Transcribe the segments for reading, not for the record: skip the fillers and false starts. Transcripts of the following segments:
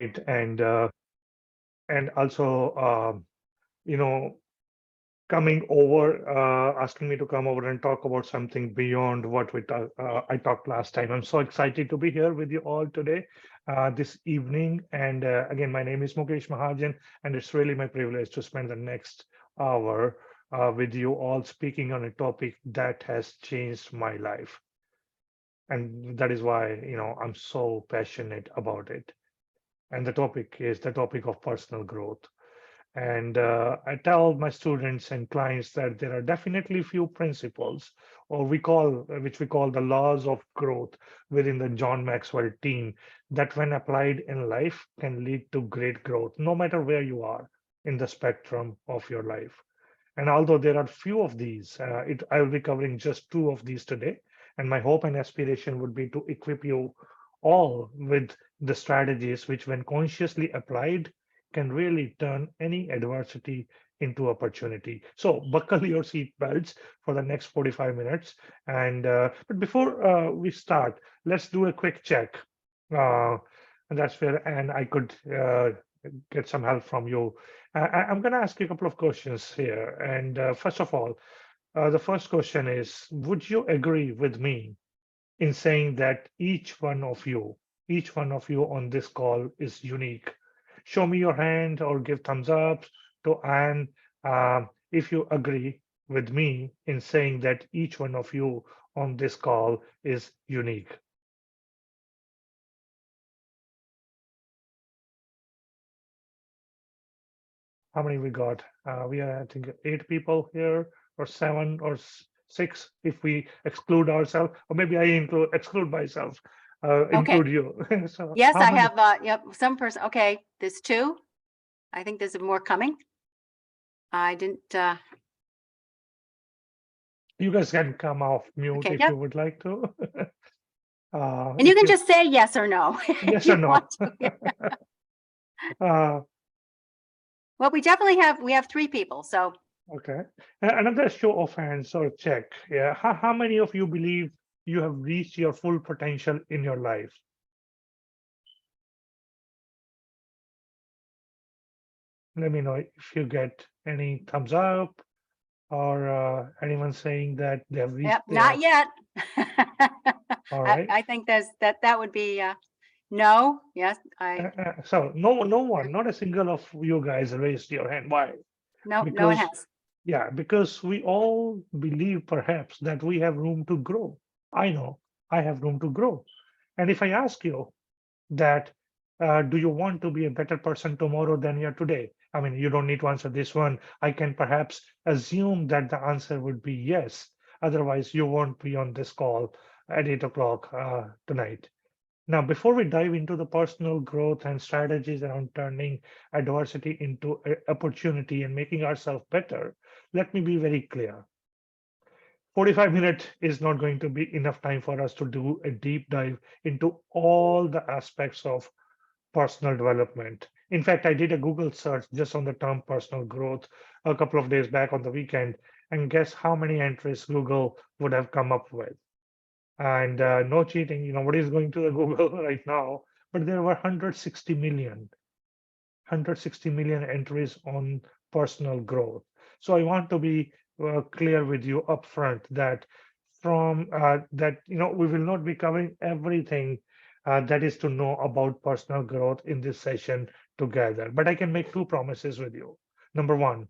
invite and also you know coming over, asking me to come over and talk about something beyond what I talked last time. I'm so excited to be here with you all today, this evening. And again, my name is Mukesh Mahajan, and it's really my privilege to spend the next hour with you all speaking on a topic that has changed my life. And that is why, I'm so passionate about it. And the topic is the topic of personal growth. And I tell my students and clients that there are definitely few principles, or which we call the laws of growth within the John Maxwell team, that when applied in life can lead to great growth, no matter where you are in the spectrum of your life. And although there are few of these, I will be covering just two of these today. And my hope and aspiration would be to equip you all with the strategies which, when consciously applied, can really turn any adversity into opportunity. So buckle your seat belts for the next 45 minutes. And but before we start, let's do a quick check. Uh, and that's where, and I could get some help from you. I'm going to ask you a couple of questions here. And first of all, the first question is, would you agree with me in saying that each one of you on this call is unique? Show me your hand or give thumbs up to Anne if you agree with me in saying that each one of you on this call is unique. How many we got? We are, I think, 8 people here, or 7 or 6 if we exclude ourselves, or maybe I exclude myself, Okay. include you. So Yes, how I many? have, yep, some person, okay, there's 2. I think there's more coming. I didn't, You guys can come off mute okay, if yep. you would like to. And you If can you just say yes or no if Yes or you no? want to. uh, Well, we have 3 people, so okay. Another show of hands or check. Yeah. How many of you believe you have reached your full potential in your life? Let me know if you get any thumbs up, or anyone saying that they have yep, reached not their. yet. All right. I think that would be, no, yes, So no one, not a single of you guys raised your hand. Why? no, no one Because has. yeah, because we all believe perhaps that we have room to grow. I know I have room to grow. And if I ask you that, do you want to be a better person tomorrow than you are today? I mean, you don't need to answer this one. I can perhaps assume that the answer would be yes. Otherwise, you won't be on this call at 8 o'clock tonight. Now, before we dive into the personal growth and strategies around turning adversity into opportunity and making ourselves better, let me be very clear. 45 minutes is not going to be enough time for us to do a deep dive into all the aspects of personal development. In fact, I did a Google search just on the term personal growth a couple of days back on the weekend, and guess how many entries Google would have come up with? And no cheating, what is going to the Google right now? But there were 160 million entries on personal growth. So I want to be clear with you upfront that from that we will not be covering everything that is to know about personal growth in this session together. But I can make two promises with you. Number one,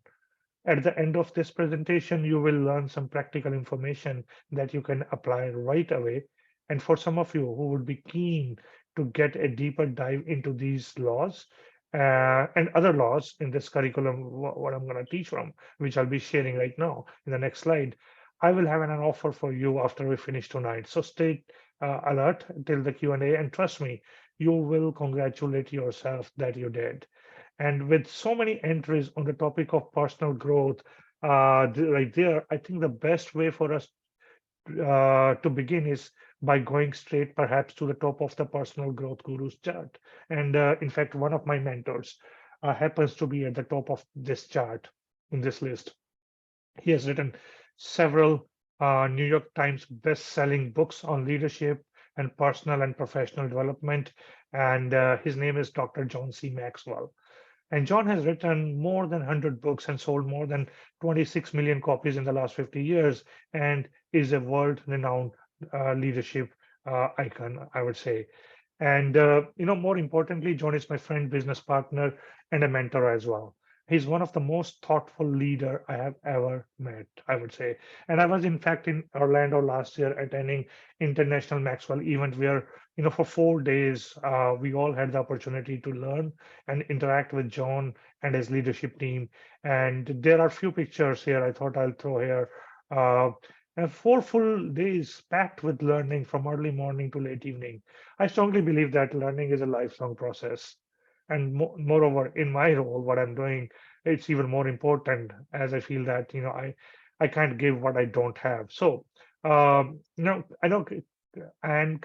at the end of this presentation, you will learn some practical information that you can apply right away. And for some of you who would be keen to get a deeper dive into these laws and other laws in this curriculum, what I'm going to teach from, which I'll be sharing right now in the next slide, I will have an offer for you after we finish tonight. So stay alert till the Q&A, and trust me, you will congratulate yourself that you did. And with so many entries on the topic of personal growth, right there, I think the best way for us to begin is by going straight perhaps to the top of the personal growth gurus chart. And in fact, one of my mentors happens to be at the top of this chart in this list. He has written several New York Times best-selling books on leadership and personal and professional development. and his name is Dr. John C. Maxwell. And John has written more than 100 books and sold more than 26 million copies in the last 50 years, and is a world-renowned leadership icon, I would say. And more importantly, John is my friend, business partner, and a mentor as well. He's one of the most thoughtful leader I have ever met, I would say. And I was in fact in Orlando last year attending International Maxwell event where, for 4 days, we all had the opportunity to learn and interact with John and his leadership team. And there are few pictures here I thought I'll throw here. Uh, and 4 full days packed with learning from early morning to late evening. I strongly believe that learning is a lifelong process. And moreover, in my role, what I'm doing, it's even more important as I feel that, I can't give what I don't have. So, I know, and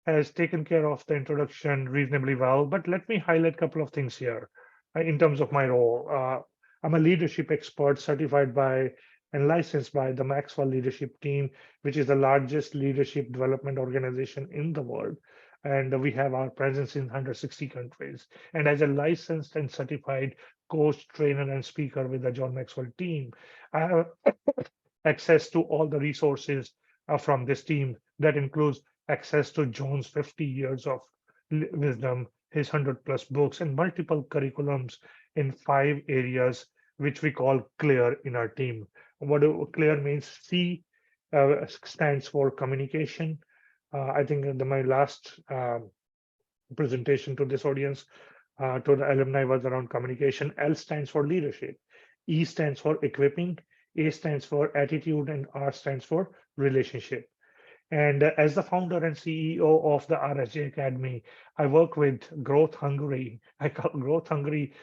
has taken care of the introduction reasonably well, but let me highlight a couple of things here in terms of my role. I'm a leadership expert certified by and licensed by the Maxwell Leadership Team, which is the largest leadership development organization in the world. And we have our presence in 160 countries. And as a licensed and certified coach, trainer, and speaker with the John Maxwell team, I have access to all the resources from this team. That includes access to John's 50 years of wisdom, his 100 plus books, and multiple curriculums in 5 areas, which we call CLEAR in our team. What CLEAR means, C stands for communication. I think my last presentation to this audience, to the alumni, was around communication. L stands for leadership. E stands for equipping. A stands for attitude, and R stands for relationship. And as the founder and CEO of the RSJ Academy, I work with growth hungry, I call growth hungry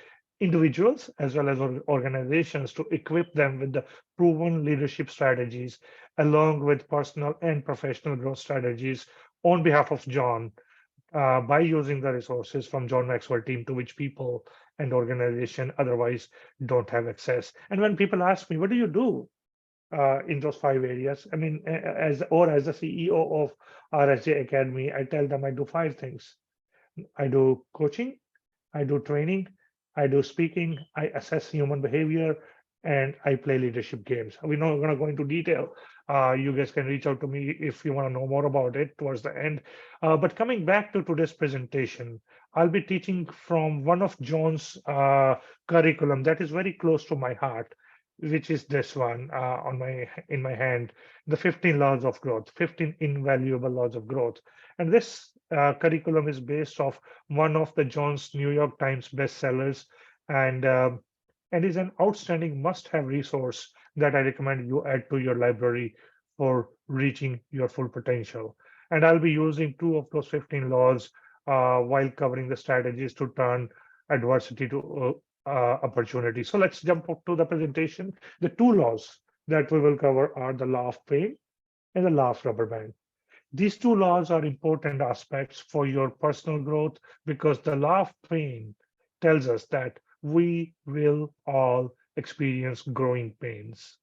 individuals as well as organizations to equip them with the proven leadership strategies, along with personal and professional growth strategies on behalf of John, by using the resources from John Maxwell team to which people and organization otherwise don't have access. And when people ask me, what do you do in those 5 areas? I mean, as the CEO of RSJ Academy, I tell them I do 5 things. I do coaching, I do training, I do speaking, I assess human behavior, and I play leadership games. We're not going to go into detail. You guys can reach out to me if you want to know more about it towards the end. But coming back to today's presentation, I'll be teaching from one of John's curriculum that is very close to my heart, which is this one in my hand, the 15 laws of growth, 15 invaluable laws of growth. And this curriculum is based off one of the John's New York Times bestsellers, and is an outstanding must-have resource that I recommend you add to your library for reaching your full potential. And I'll be using 2 of those 15 laws while covering the strategies to turn adversity to opportunity. So let's jump up to the presentation. The 2 laws that we will cover are the law of pain and the law of rubber band. These 2 laws are important aspects for your personal growth because the law of pain tells us that we will all experience growing pains.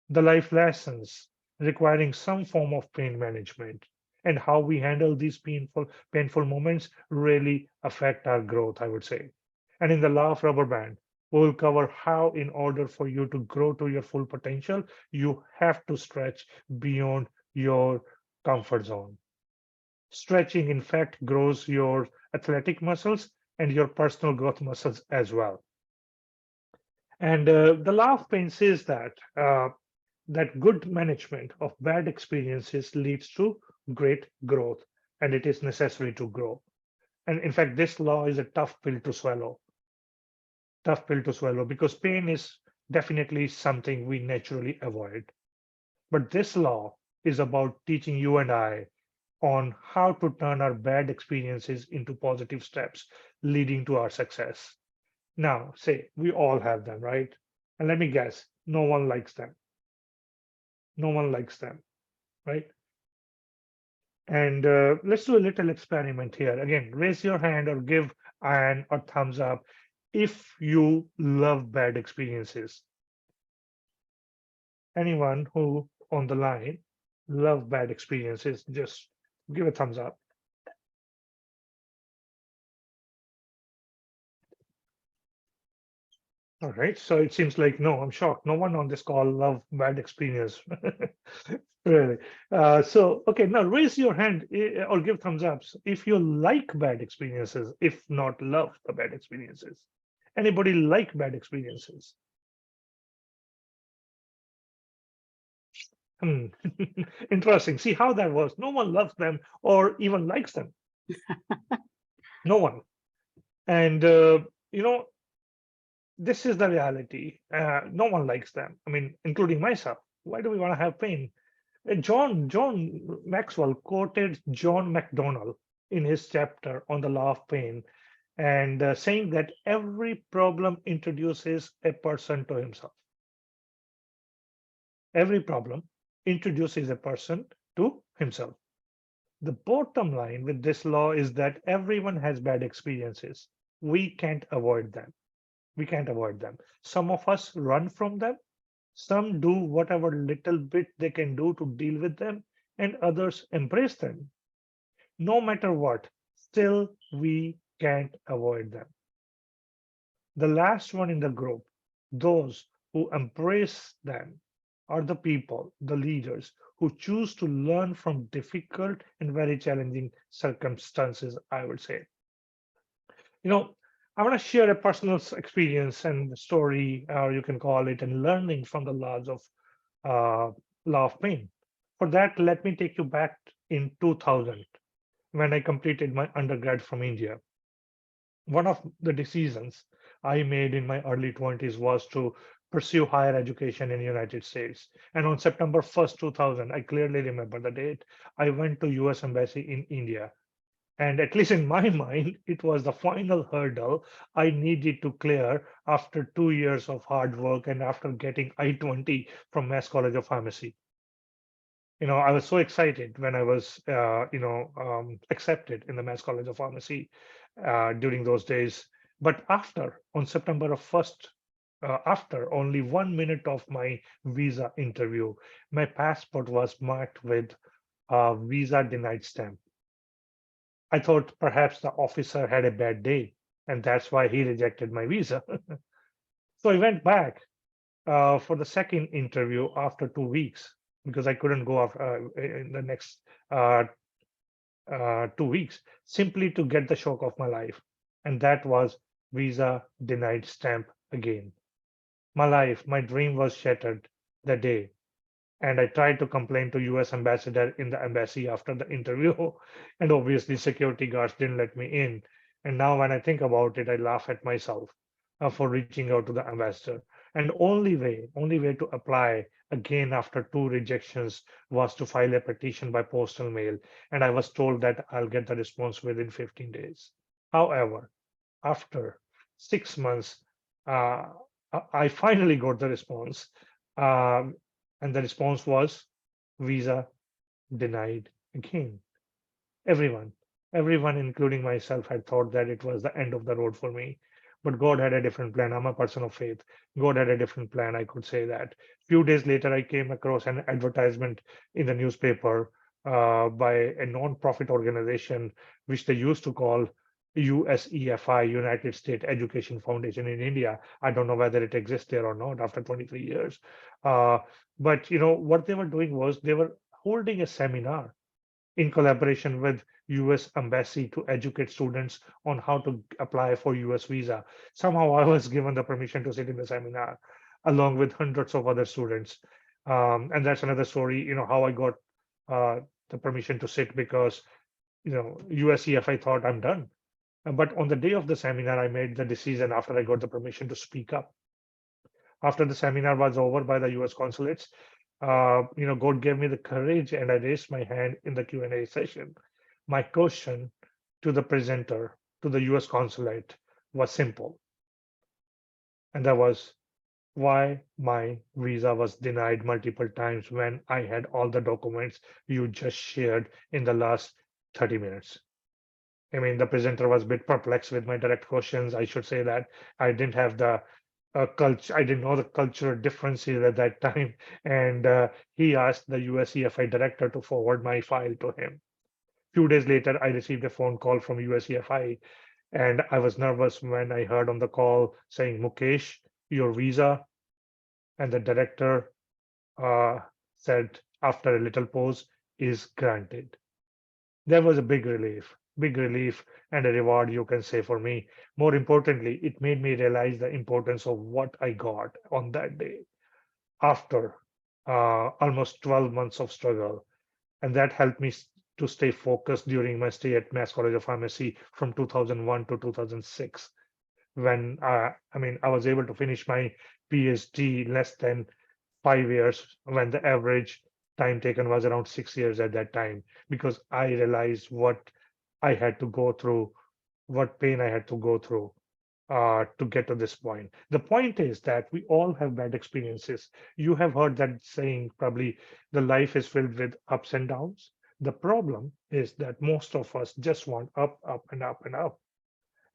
The life lessons requiring some form of pain management and how we handle these painful moments really affect our growth, I would say. And in the law of rubber band, we will cover how, in order for you to grow to your full potential, you have to stretch beyond your comfort zone. Stretching, in fact, grows your athletic muscles and your personal growth muscles as well. And the law of pain says that good management of bad experiences leads to great growth, and it is necessary to grow. And in fact, this law is a tough pill to swallow. Tough pill to swallow because pain is definitely something we naturally avoid. But this law is about teaching you and I on how to turn our bad experiences into positive steps leading to our success. Now, say we all have them, right? And let me guess, no one likes them. No one likes them, right? And let's do a little experiment here. Again, raise your hand or give an or thumbs up if you love bad experiences. Anyone who on the line love bad experiences, just give a thumbs up. All right. So it seems like no, I'm shocked. No one on this call love bad experience. Really. So okay, now raise your hand or give thumbs ups if you like bad experiences, if not love the bad experiences. Anybody like bad experiences? Hmm. Interesting. See how that works. No one loves them or even likes them. No one. And you know, this is the reality. No one likes them. I mean, including myself. Why do we want to have pain? John Maxwell quoted John McDonnell in his chapter on the law of pain, and saying that every problem introduces a person to himself. Every problem introduces a person to himself. The bottom line with this law is that everyone has bad experiences. We can't avoid them. We can't avoid them. Some of us run from them. Some do whatever little bit they can do to deal with them, and others embrace them. No matter what, still we can't avoid them. The last one in the group, those who embrace them, are the people, the leaders who choose to learn from difficult and very challenging circumstances, I would say. You know, I want to share a personal experience and story, or you can call it, and learning from the laws of uh, law of pain. For that, let me take you back in 2000 when I completed my undergrad from India. One of the decisions I made in my early 20s was to pursue higher education in the United States. And on September 1st, 2000, I clearly remember the date, I went to US Embassy in India. And at least in my mind, it was the final hurdle I needed to clear after 2 years of hard work and after getting I-20 from Mass College of Pharmacy. I was so excited when I was, accepted in the Mass College of Pharmacy during those days. But on September 1st, after only 1 minute of my visa interview, my passport was marked with a visa denied stamp. I thought perhaps the officer had a bad day, and that's why he rejected my visa. So I went back for the second interview after 2 weeks because I couldn't go off in the next uh, 2 weeks simply to get the shock of my life. And that was visa denied stamp again. My life, my dream was shattered that day. And I tried to complain to US ambassador in the embassy after the interview. And obviously security guards didn't let me in. And now when I think about it, I laugh at myself for reaching out to the ambassador. And only way to apply again after two rejections was to file a petition by postal mail. And I was told that I'll get the response within 15 days. However, after 6 months, uh, I finally got the response. Um, and the response was visa denied again. Everyone, everyone, including myself, had thought that it was the end of the road for me. But God had a different plan. I'm a person of faith. God had a different plan. I could say that. Few days later, I came across an advertisement in the newspaper by a non-profit organization, which they used to call USEFI, United States Education Foundation in India. I don't know whether it exists there or not after 23 years. Uh, but what they were doing was they were holding a seminar in collaboration with US Embassy to educate students on how to apply for US visa. Somehow I was given the permission to sit in the seminar along with hundreds of other students. And that's another story, how I got the permission to sit because, USCF, I thought I'm done. But on the day of the seminar, I made the decision after I got the permission to speak up. After the seminar was over by the US consulates, God gave me the courage and I raised my hand in the Q&A session. My question to the presenter, to the US consulate, was simple. And that was why my visa was denied multiple times when I had all the documents you just shared in the last 30 minutes. I mean, the presenter was a bit perplexed with my direct questions. I should say that I didn't have the culture. I didn't know the cultural differences at that time, and he asked the USCFI director to forward my file to him. Few days later, I received a phone call from USCFI, and I was nervous when I heard on the call saying, Mukesh, your visa. And the director said, after a little pause, is granted. There was a big relief and a reward, you can say, for me. More importantly, it made me realize the importance of what I got on that day after almost 12 months of struggle. And that helped me to stay focused during my stay at Mass College of Pharmacy from 2001 to 2006, when I was able to finish my PhD less than 5 years, when the average time taken was around 6 years at that time, because I realized what I had to go through, what pain I had to go through to get to this point. The point is that we all have bad experiences. You have heard that saying, probably, the life is filled with ups and downs. The problem is that most of us just want up, up, and up, and up.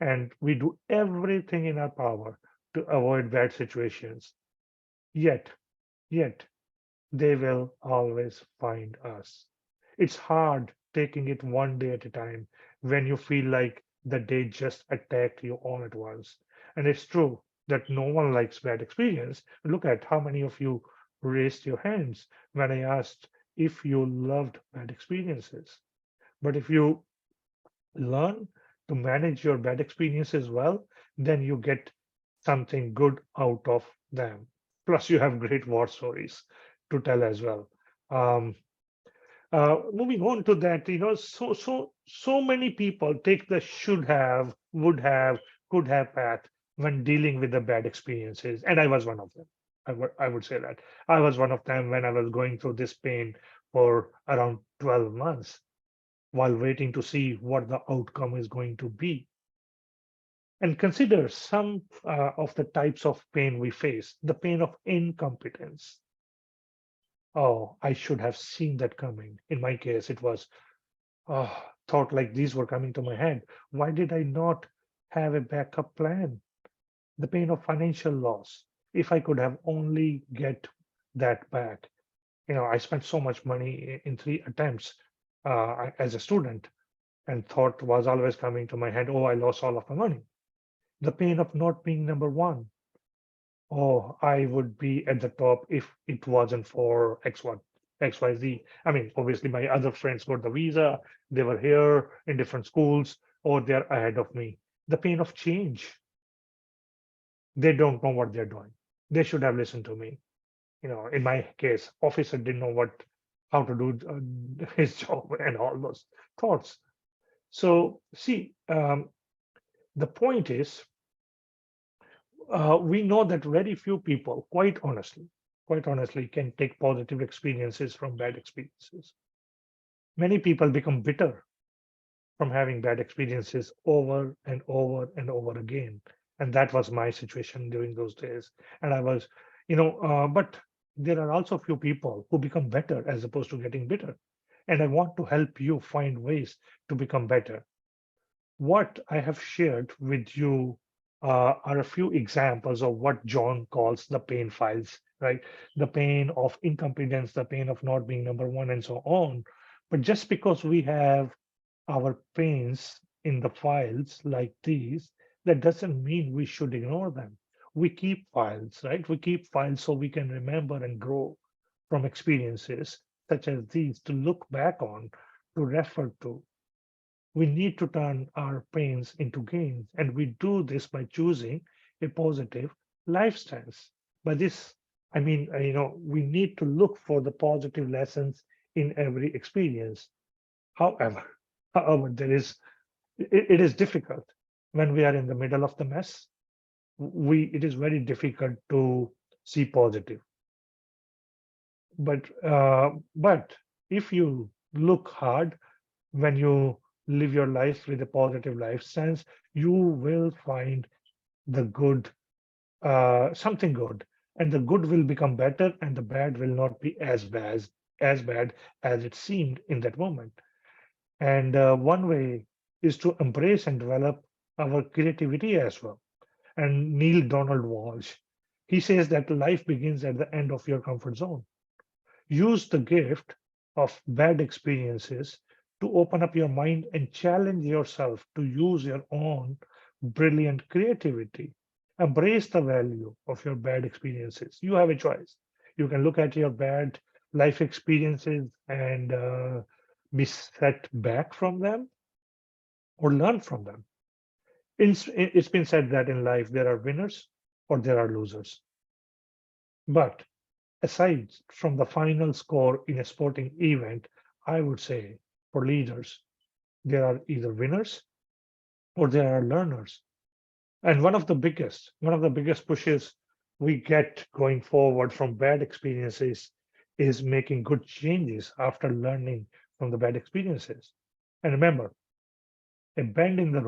And we do everything in our power to avoid bad situations. Yet, yet, they will always find us. It's hard taking it one day at a time when you feel like the day just attacked you all at once. And it's true that no one likes bad experience. Look at how many of you raised your hands when I asked if you loved bad experiences. But if you learn to manage your bad experiences well, then you get something good out of them. Plus, you have great war stories to tell as well. Um, Moving on to that, so many people take the should have, would have, could have path when dealing with the bad experiences, and I was one of them. I would say that I was one of them when I was going through this pain for around 12 months while waiting to see what the outcome is going to be. And consider some of the types of pain we face. The pain of incompetence. Oh, I should have seen that coming. In my case, it was thought like these were coming to my head. Why did I not have a backup plan? The pain of financial loss. If I could have only get that back. I spent so much money in 3 attempts as a student, and thought was always coming to my head, oh, I lost all of my money. The pain of not being number one. Oh, I would be at the top if it wasn't for X1, XYZ. I mean, obviously, my other friends got the visa, they were here in different schools, or they're ahead of me. The pain of change. They don't know what they're doing. They should have listened to me. In my case, officer didn't know how to do his job and all those thoughts. So, see, the point is, we know that very few people, quite honestly, can take positive experiences from bad experiences. Many people become bitter from having bad experiences over and over and over again. And that was my situation during those days. And I was, but there are also few people who become better as opposed to getting bitter. And I want to help you find ways to become better. What I have shared with you are a few examples of what John calls the pain files, right? The pain of incompetence, the pain of not being number one, and so on. But just because we have our pains in the files like these, that doesn't mean we should ignore them. We keep files, right? We keep files so we can remember and grow from experiences such as these to look back on, to refer to. We need to turn our pains into gains, and we do this by choosing a positive lifestyle. By this, I mean, we need to look for the positive lessons in every experience. However, there is it is difficult when we are in the middle of the mess. It is very difficult to see positive. But if you look hard, when you live your life with a positive life sense, you will find the good, something good, and the good will become better, and the bad will not be as bad as it seemed in that moment. And one way is to embrace and develop our creativity as well. And Neil Donald Walsh, he says that life begins at the end of your comfort zone. Use the gift of bad experiences to open up your mind and challenge yourself to use your own brilliant creativity. Embrace the value of your bad experiences. You have a choice. You can look at your bad life experiences and be set back from them or learn from them. It's been said that in life there are winners or there are losers. But aside from the final score in a sporting event, I would say for leaders, there are either winners or there are learners. And one of the biggest pushes we get going forward from bad experiences is making good changes after learning from the bad experiences. And remember, a bend in the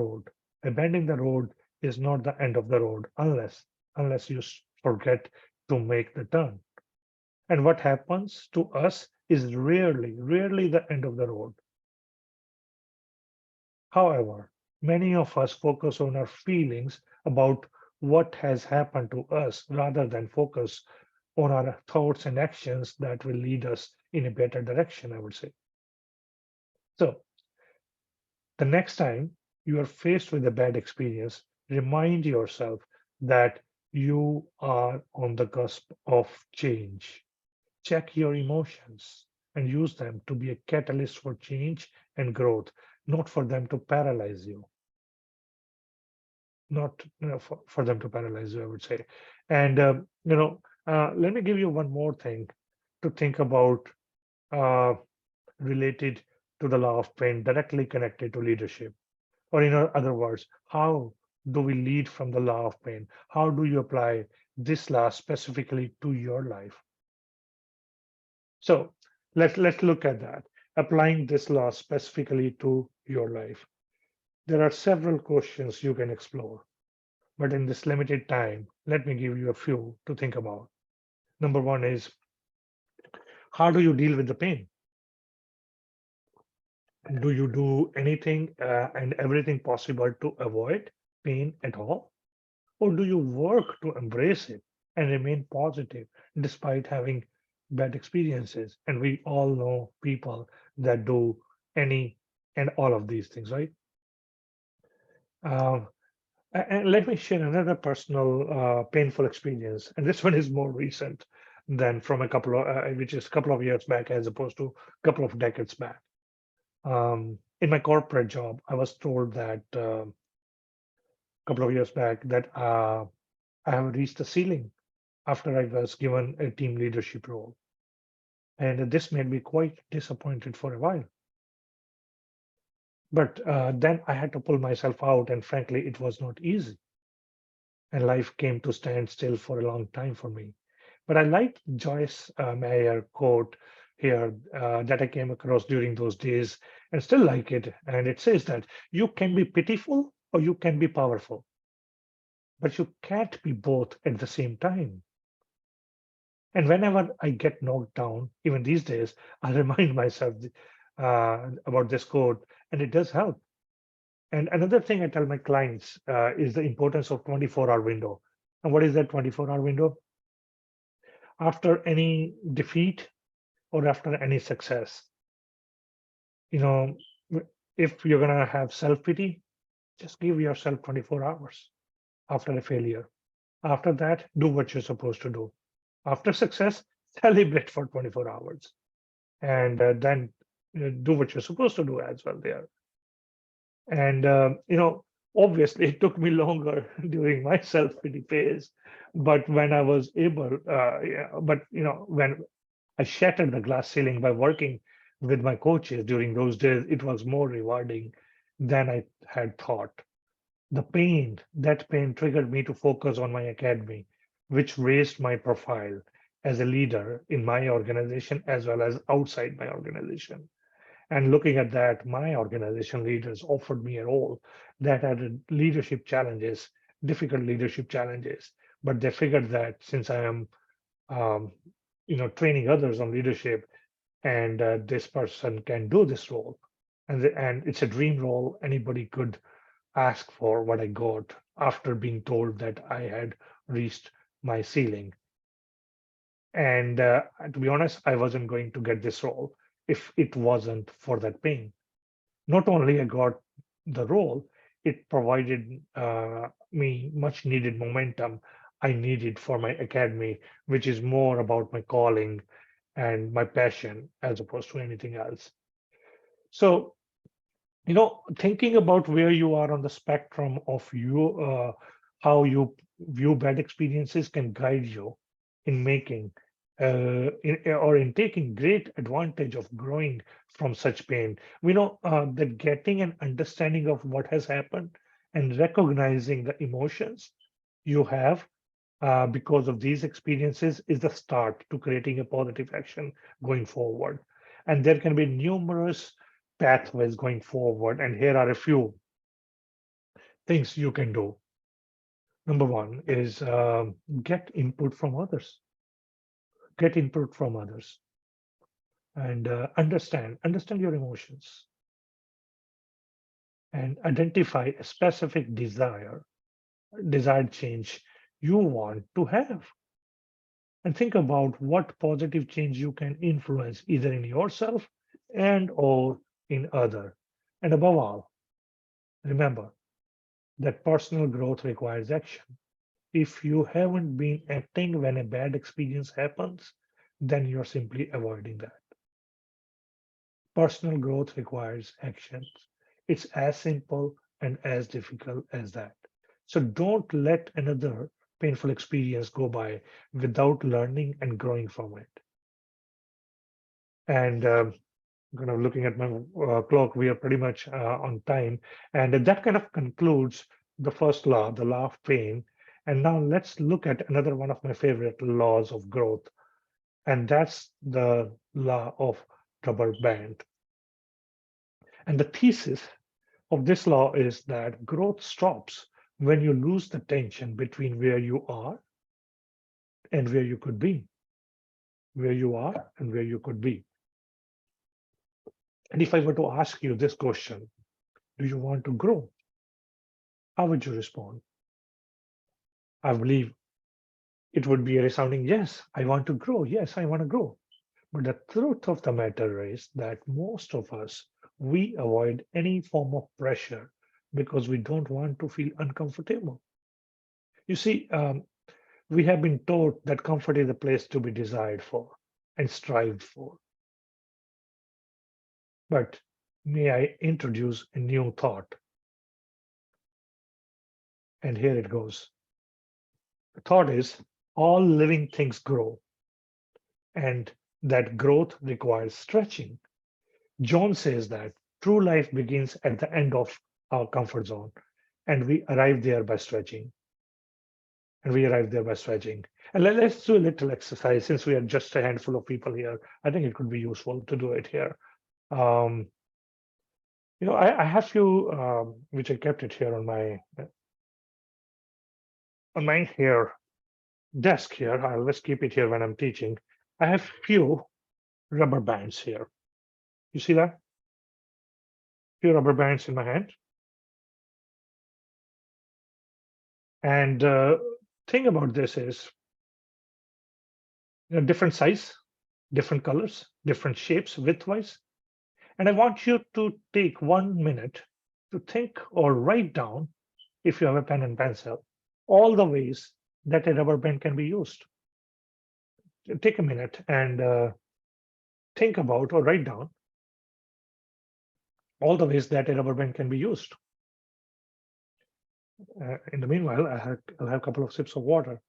road is not the end of the road unless you forget to make the turn. And what happens to us is rarely the end of the road. However, many of us focus on our feelings about what has happened to us rather than focus on our thoughts and actions that will lead us in a better direction, I would say. So, the next time you are faced with a bad experience, remind yourself that you are on the cusp of change. Check your emotions and use them to be a catalyst for change and growth, not for them to paralyze you. Not for them to paralyze you, I would say. And let me give you one more thing to think about, uh, related to the law of pain, directly connected to leadership. Or in other words, how do we lead from the law of pain? How do you apply this law specifically to your life? So let's look at that. Applying this law specifically to your life. There are several questions you can explore, but in this limited time, let me give you a few to think about. Number one is, how do you deal with the pain? Do you do anything and everything possible to avoid pain at all? Or do you work to embrace it and remain positive despite having bad experiences? And we all know people that do any and all of these things, right? Um, and let me share another personal painful experience. And this one is more recent than from which is a couple of years back as opposed to a couple of decades back. In my corporate job, I was told that a couple of years back that I have reached the ceiling after I was given a team leadership role. And this made me quite disappointed for a while. But then I had to pull myself out, and frankly, it was not easy. And life came to stand still for a long time for me. But I like Joyce Meyer quote here that I came across during those days and still like it. And it says that you can be pitiful or you can be powerful, but you can't be both at the same time. And whenever I get knocked down, even these days, I remind myself about this quote, and it does help. And another thing I tell my clients is the importance of 24-hour window. And what is that 24-hour window? After any defeat or after any success, you know, if you're gonna have self-pity, just give yourself 24 hours after a failure. After that, do what you're supposed to do. After success, celebrate for 24 hours. And then do what you're supposed to do as well there. And obviously, it took me longer during my self-pity phase, but when I was able, but when I shattered the glass ceiling by working with my coaches during those days, it was more rewarding than I had thought. That pain triggered me to focus on my academy, which raised my profile as a leader in my organization as well as outside my organization. And looking at that, my organization leaders offered me a role that had leadership challenges, difficult leadership challenges. But they figured that since I am, um, training others on leadership, and this person can do this role, and it's a dream role anybody could ask for, what I got after being told that I had reached my ceiling. And to be honest, I wasn't going to get this role if it wasn't for that pain. Not only I got the role, it provided me much needed momentum I needed for my academy, which is more about my calling and my passion as opposed to anything else. So, thinking about where you are on the spectrum of how you view bad experiences can guide you in making or in taking great advantage of growing from such pain. We know that getting an understanding of what has happened and recognizing the emotions you have because of these experiences is the start to creating a positive action going forward. And there can be numerous pathways going forward. And here are a few things you can do. Number one is get input from others. Get input from others and understand your emotions and identify a specific desired change you want to have. And think about what positive change you can influence either in yourself and or in other. And above all, remember that personal growth requires action. If you haven't been acting when a bad experience happens, then you're simply avoiding that. Personal growth requires actions. It's as simple and as difficult as that. So don't let another painful experience go by without learning and growing from it. And kind of looking at my clock, we are pretty much on time. And that kind of concludes the first law, the law of pain. And now let's look at another one of my favorite laws of growth, and that's the law of rubber band. And the thesis of this law is that growth stops when you lose the tension between where you are and where you could be, where you are and where you could be. And if I were to ask you this question, do you want to grow? How would you respond? I believe it would be a resounding yes, I want to grow. Yes, I want to grow. But the truth of the matter is that most of us, we avoid any form of pressure because we don't want to feel uncomfortable. You see, we have been taught that comfort is a place to be desired for and strived for. But may I introduce a new thought? And here it goes. The thought is all living things grow, and that growth requires stretching. John says that true life begins at the end of our comfort zone, and we arrive there by stretching. And we arrive there by stretching. And let's do a little exercise since we are just a handful of people here. I think it could be useful to do it here. Um, I have few which I kept it here on my here desk here. I always keep it here when I'm teaching. I have few rubber bands here. You see that? Few rubber bands in my hand. And thing about this is, different size, different colors, different shapes, widthwise. And I want you to take 1 minute to think or write down, if you have a pen and pencil, all the ways that a rubber band can be used. Take a minute and think about or write down all the ways that a rubber band can be used. In the meanwhile, I'll have a couple of sips of water.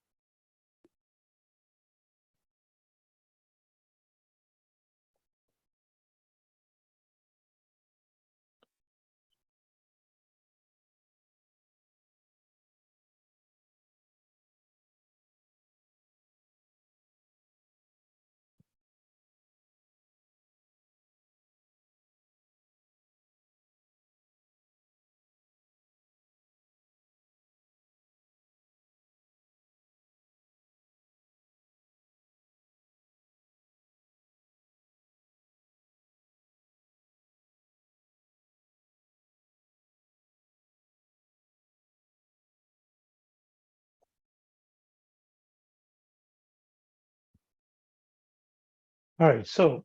All right, so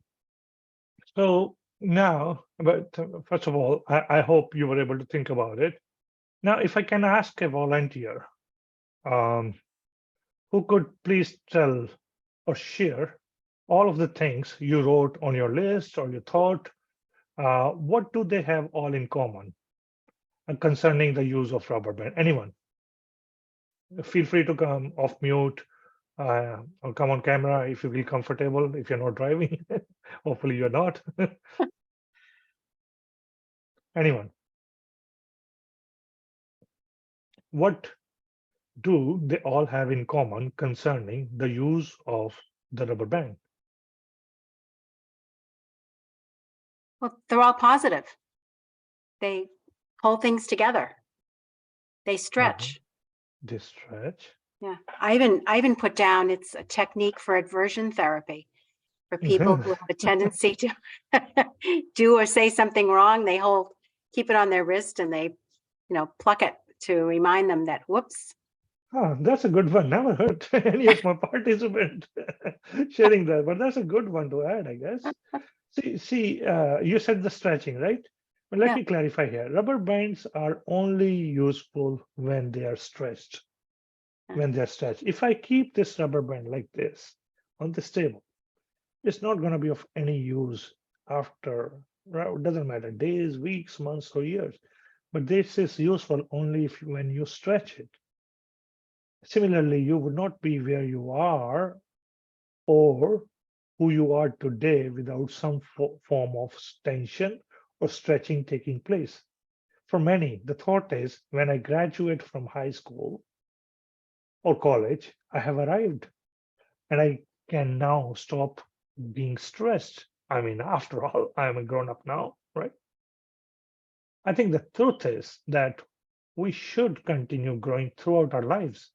now, but first of all, I hope you were able to think about it. Now, if I can ask a volunteer, um, who could please tell or share all of the things you wrote on your list or you thought, what do they have all in common concerning the use of rubber band? Anyone? Feel free to come off mute or come on camera if you feel comfortable, if you're not driving. Hopefully you're not. Anyone? What do they all have in common concerning the use of the rubber band? Well, they're all positive. They hold things together. They stretch. They stretch. Yeah. I even put down it's a technique for aversion therapy for people who have a tendency to do or say something wrong. They keep it on their wrist and they, pluck it to remind them that, whoops. That's a good one. Never heard any of my participants sharing that, but that's a good one to add, I guess. See, you said the stretching, right? But let Yeah. me clarify here. Rubber bands are only useful when they are stretched. When they're stretched. If I keep this rubber band like this on this table, it's not going to be of any use after, it doesn't matter, days, weeks, months, or years. But this is useful only when you stretch it. Similarly, you would not be where you are or who you are today without some form of tension or stretching taking place. For many, the thought is when I graduate from high school or college, I have arrived and I can now stop being stressed. I mean, after all, I'm a grown up now, right? I think the truth is that we should continue growing throughout our lives.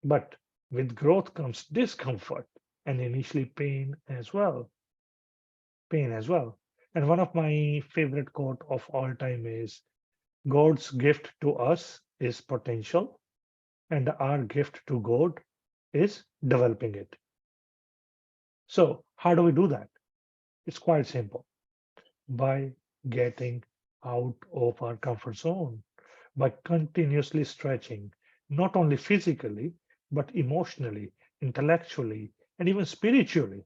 But with growth comes discomfort and initially pain as well. Pain as well. And one of my favorite quote of all time is God's gift to us is potential, and our gift to God is developing it. So, how do we do that? It's quite simple by getting out of our comfort zone, by continuously stretching, not only physically, but emotionally, intellectually, and even spiritually.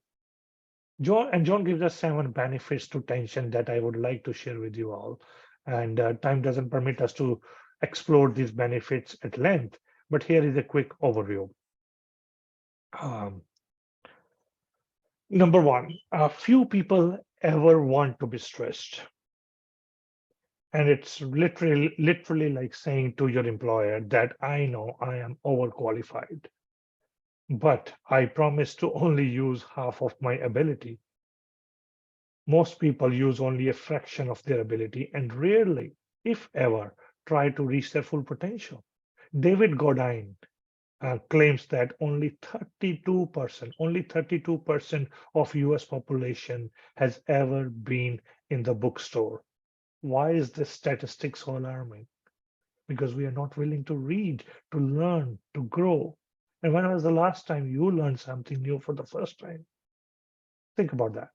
John gives us 7 benefits to tension that I would like to share with you all. And time doesn't permit us to explore these benefits at length, but here is a quick overview. Um, Number 1, few people ever want to be stressed. And it's literally like saying to your employer that I know I am overqualified, but I promise to only use half of my ability. Most people use only a fraction of their ability and rarely, if ever, try to reach their full potential. David Godine claims that only 32% of US population has ever been in the bookstore. Why is this statistic so alarming? Because we are not willing to read, to learn, to grow. And when was the last time you learned something new for the first time? Think about that.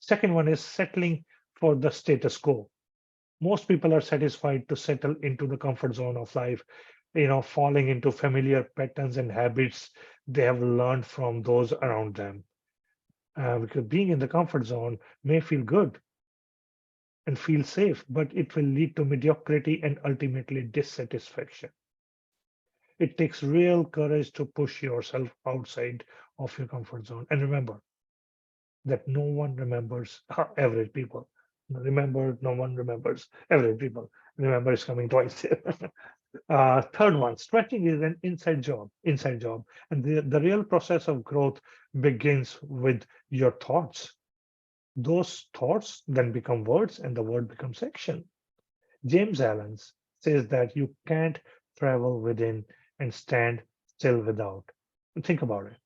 Second one is settling for the status quo. Most people are satisfied to settle into the comfort zone of life, falling into familiar patterns and habits they have learned from those around them. Because being in the comfort zone may feel good and feel safe, but it will lead to mediocrity and ultimately dissatisfaction. It takes real courage to push yourself outside of your comfort zone. And remember that no one remembers average people. Remember, no one remembers average people. Remember, it's coming twice. Third one, stretching is an inside job. And the real process of growth begins with your thoughts. Those thoughts then become words and the word becomes action. James Allen says that you can't travel within and stand still without. Think about it.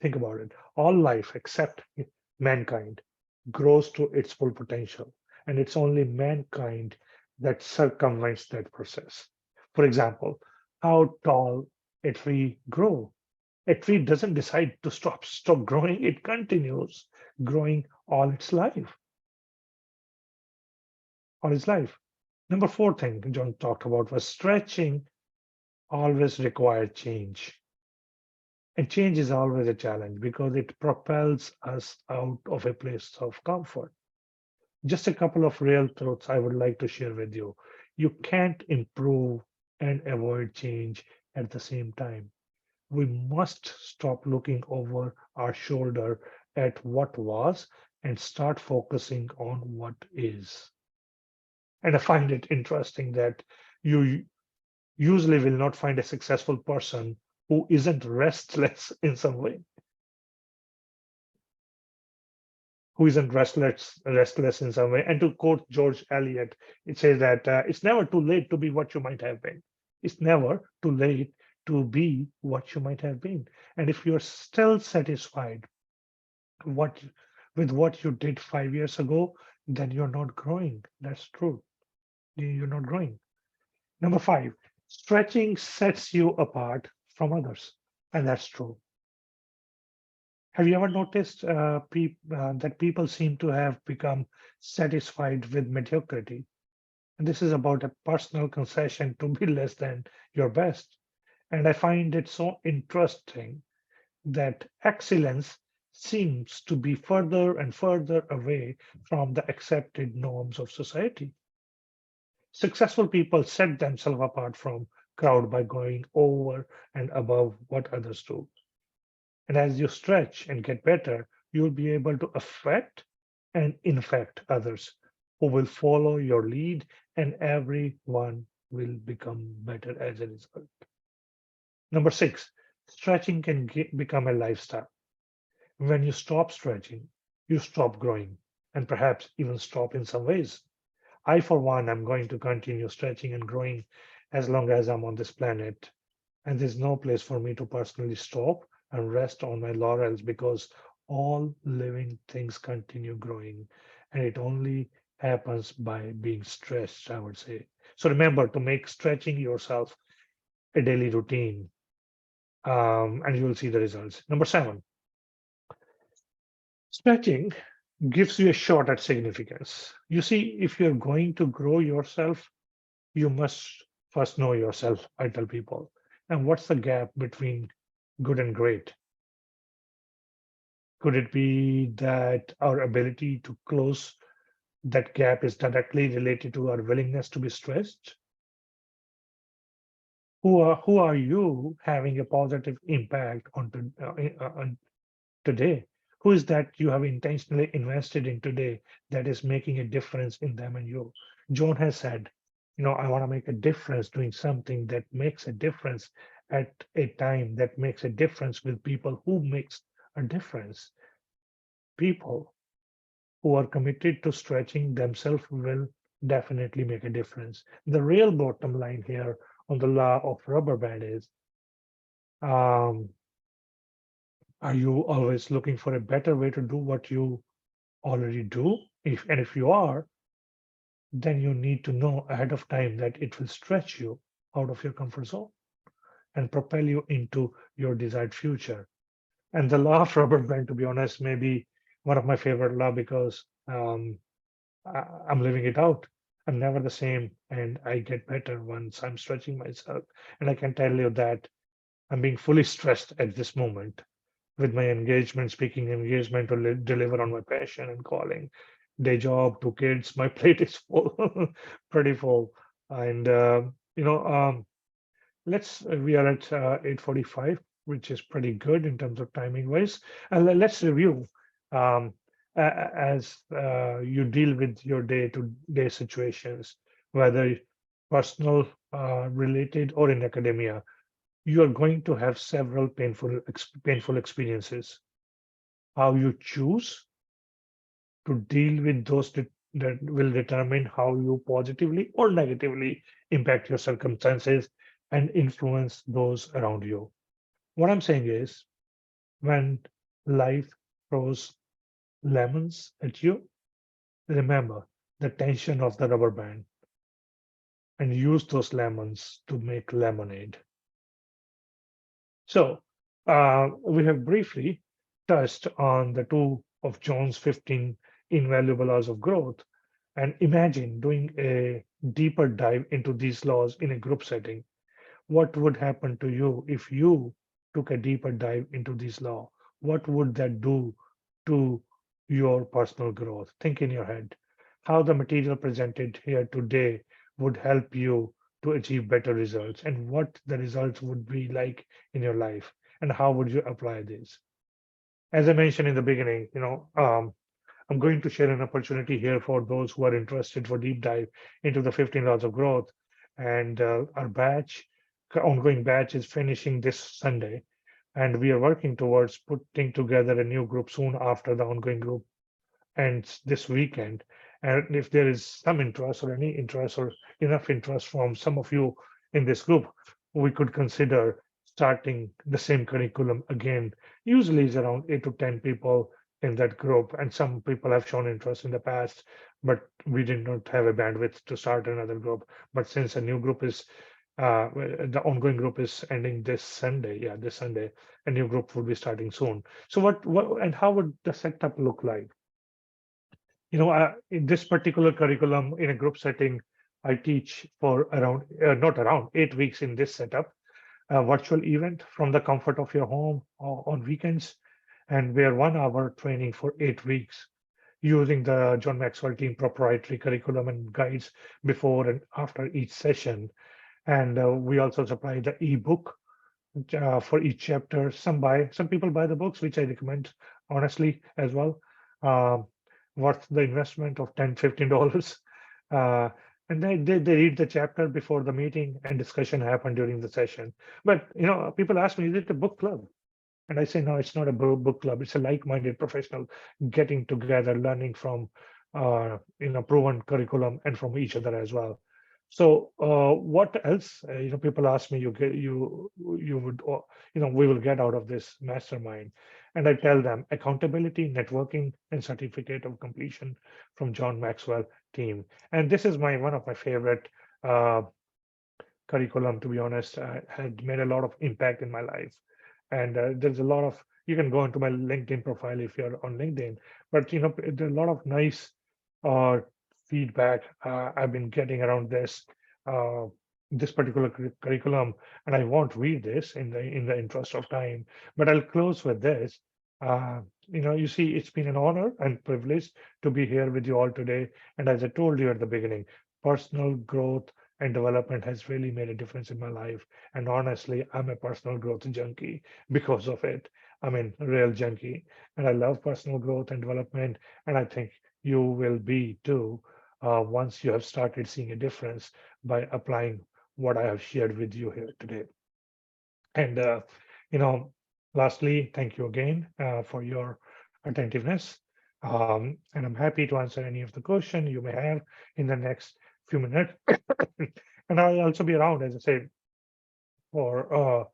Think about it. All life except mankind grows to its full potential. And it's only mankind that circumvents that process. For example, how tall a tree grow. A tree doesn't decide to stop growing. It continues growing all its life. All its life. Number 4 thing John talked about was stretching always required change. And change is always a challenge because it propels us out of a place of comfort. Just a couple of real truths I would like to share with you. You can't improve and avoid change at the same time. We must stop looking over our shoulder at what was and start focusing on what is. And I find it interesting that you usually will not find a successful person who isn't restless in some way, who isn't restless in some way. And to quote George Eliot, it says that it's never too late to be what you might have been. It's never too late to be what you might have been. And if you're still satisfied what with what you did 5 years ago, then you're not growing. That's true. You're not growing. Number 5, stretching sets you apart from others. And that's true. Have you ever noticed that people seem to have become satisfied with mediocrity? And this is about a personal concession to be less than your best. And I find it so interesting that excellence seems to be further and further away from the accepted norms of society. Successful people set themselves apart from crowd by going over and above what others do. And as you stretch and get better, you'll be able to affect and infect others who will follow your lead, and everyone will become better as a result. Number 6, stretching can become a lifestyle. When you stop stretching, you stop growing and perhaps even stop in some ways. I, for one, am going to continue stretching and growing as long as I'm on this planet. And there's no place for me to personally stop and rest on my laurels because all living things continue growing. And it only happens by being stretched, I would say. So remember to make stretching yourself a daily routine, and you will see the results. Number 7, stretching gives you a shot at significance. You see, if you're going to grow yourself, you must first know yourself, I tell people. And what's the gap between good and great? Could it be that our ability to close that gap is directly related to our willingness to be stressed? Who are you having a positive impact on today? Who is that you have intentionally invested in today that is making a difference in them and you? John has said, I want to make a difference doing something that makes a difference at a time that makes a difference with people who makes a difference. People who are committed to stretching themselves will definitely make a difference. The real bottom line here on the law of rubber band is, um, are you always looking for a better way to do what you already do? If you are, then you need to know ahead of time that it will stretch you out of your comfort zone and propel you into your desired future. And the law of rubber band, to be honest, may be one of my favorite law because I'm living it out. I'm never the same, and I get better once I'm stretching myself. And I can tell you that I'm being fully stressed at this moment with my engagement, speaking engagement to deliver on my passion and calling, day job, 2 kids. My plate is full, pretty full. And we are at 8:45, which is pretty good in terms of timing wise. And let's review um, as you deal with your day-to-day situations, whether personal, related, or in academia. You are going to have several painful experiences. How you choose to deal with those that will determine how you positively or negatively impact your circumstances and influence those around you. What I'm saying is, when life throws lemons at you, remember the tension of the rubber band and use those lemons to make lemonade. So, we have briefly touched on the two of John's 15 invaluable laws of growth. And imagine doing a deeper dive into these laws in a group setting. What would happen to you if you took a deeper dive into this law? What would that do to your personal growth? Think in your head how the material presented here today would help you to achieve better results and what the results would be like in your life and how would you apply this. As I mentioned in the beginning, I'm going to share an opportunity here for those who are interested for deep dive into the 15 laws of growth. And our ongoing batch is finishing this Sunday. And we are working towards putting together a new group soon after the ongoing group ends this weekend. And if there is some interest or any interest or enough interest from some of you in this group, we could consider starting the same curriculum again. Usually it's around 8 to 10 people in that group, and some people have shown interest in the past, but we did not have a bandwidth to start another group. But since a new group is the ongoing group is ending this Sunday, this Sunday, a new group will be starting soon. So what and how would the setup look like? In this particular curriculum in a group setting, I teach for around, not around, 8 weeks in this setup, a virtual event from the comfort of your home or on weekends. And we are 1 hour training for 8 weeks using the John Maxwell team proprietary curriculum and guides before and after each session. And we also supply the ebook for each chapter. Some people buy the books, which I recommend honestly as well. Um, Worth the investment of $10, $15. Uh, and they read the chapter before the meeting and discussion happen during the session. But people ask me, is it a book club? And I say, no, it's not a book club. It's a like-minded professional getting together, learning from proven curriculum and from each other as well. So what else? People ask me, you would, we will get out of this mastermind, and I tell them accountability, networking, and certificate of completion from John Maxwell team. And this is one of my favorite curriculum. To be honest, had made a lot of impact in my life. And there's a lot of you can go into my LinkedIn profile if you're on LinkedIn, but there's a lot of nice uh, feedback I've been getting around uh, this particular curriculum, and I won't read this in the interest of time, but I'll close with this. You see, it's been an honor and privilege to be here with you all today. And as I told you at the beginning, personal growth and development has really made a difference in my life. And honestly, I'm a personal growth junkie because of it. I mean, real junkie. And I love personal growth and development. And I think you will be too once you have started seeing a difference by applying what I have shared with you here today. And, lastly, thank you again for your attentiveness. And I'm happy to answer any of the questions you may have in the next few minutes. And I'll also be around, as I said, for